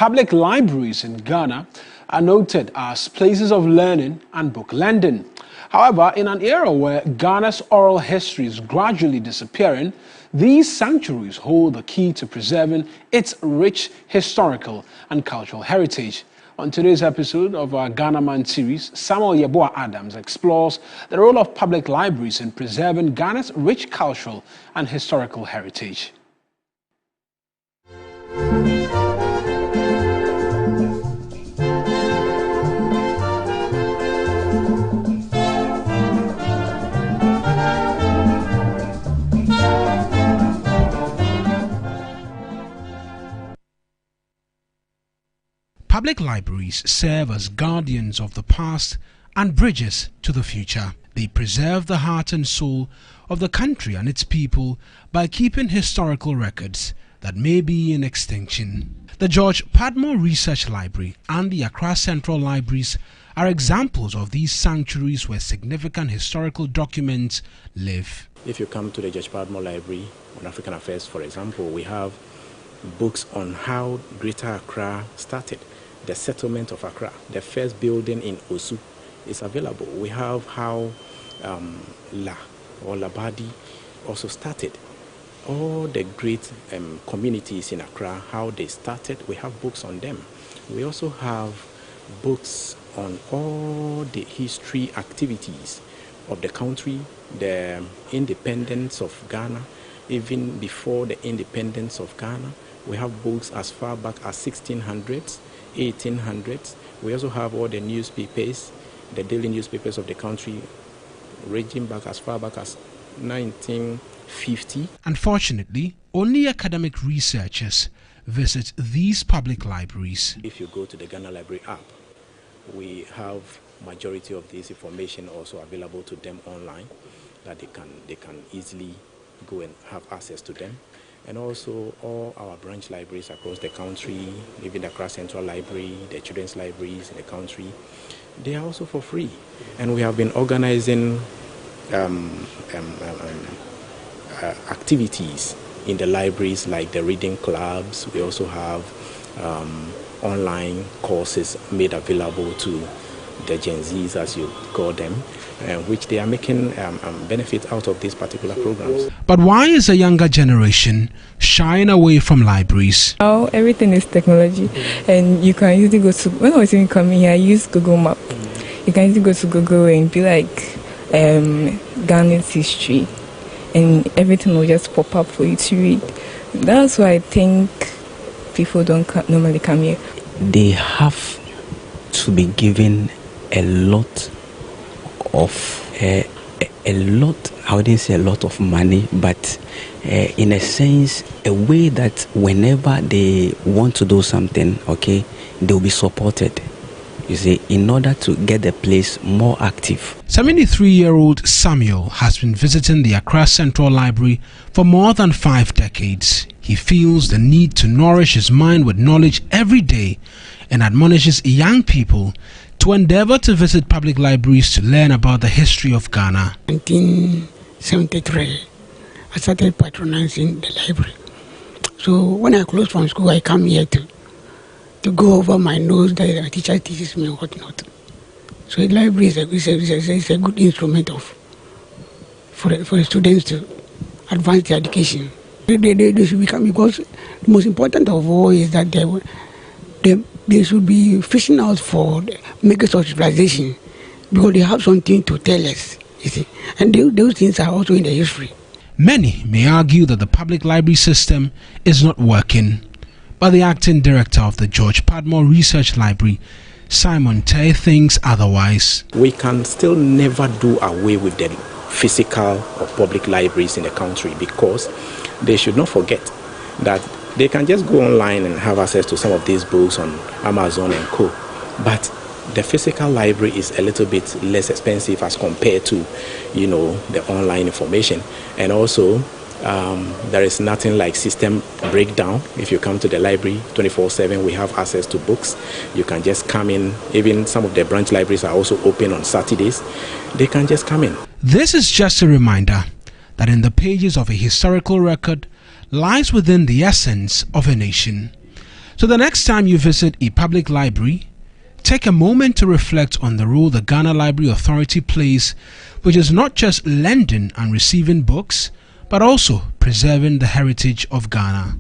public libraries in Ghana are noted as places of learning and book lending. However, in an era where Ghana's oral history is gradually disappearing, these sanctuaries hold the key to preserving its rich historical and cultural heritage. On today's episode of our Ghana Man series, Samuel Yeboah Adams explores the role of public libraries in preserving Ghana's rich cultural and historical heritage. Public libraries serve as guardians of the past and bridges to the future. They preserve the heart and soul of the country and its people by keeping historical records that may be in extinction. The George Padmore Research Library and the Accra Central Libraries are examples of these sanctuaries where significant historical documents live. If you come to the George Padmore Library on African Affairs, for example, we have books on how Greater Accra started. The settlement of Accra, the first building in Osu is available. We have how Labadi also started. All the great communities in Accra, how they started, we have books on them. We also have books on all the history activities of the country, the independence of Ghana, even before the independence of Ghana. We have books as far back as 1600s, 1800s. We also have all the newspapers, the daily newspapers of the country, ranging back as far back as 1950. Unfortunately, only academic researchers visit these public libraries. If you go to the Ghana Library app, we have majority of this information also available to them online, that they can easily go and have access to them. And also all our branch libraries across the country, even the Accra Central Library, the children's libraries in the country, they are also for free. And we have been organizing activities in the libraries like the reading clubs. We also have online courses made available to the Gen Zs, as you call them, which they are making benefit out of these particular programs. But why is a younger generation shying away from libraries? Now everything is technology, and you can easily go to, when I was even coming here, I used Google Map. You can easily go to Google and be like Ghana's history, and everything will just pop up for you to read. That's why I think people don't normally come here. They have to be given a lot of I wouldn't say a lot of money, but in a sense, a way that whenever they want to do something, okay, they'll be supported, you see, in order to get the place more active. 73-year-old Samuel has been visiting the Accra Central Library for more than 5 decades. He feels the need to nourish his mind with knowledge every day and admonishes young people to endeavor to visit public libraries to learn about the history of Ghana. 1973, I started patronizing the library. So when I close from school, I come here to go over my notes that the teacher teaches me and whatnot. So the library is a good instrument for the students to advance their education. They should become, because the most important of all is that they should be fishing out for the makers of civilization, because they have something to tell us, you see. And those things are also in the history. Many may argue that the public library system is not working, but the acting director of the George Padmore Research Library, Simon Tay, thinks otherwise. We can still never do away with the physical or public libraries in the country, because they should not forget that they can just go online and have access to some of these books on Amazon and co. But the physical library is a little bit less expensive as compared to, the online information. And also, there is nothing like system breakdown. If you come to the library 24/7, we have access to books. You can just come in. Even some of the branch libraries are also open on Saturdays. They can just come in. This is just a reminder that in the pages of a historical record lies within the essence of a nation. So the next time you visit a public library, take a moment to reflect on the role the Ghana Library Authority plays, which is not just lending and receiving books, but also preserving the heritage of Ghana.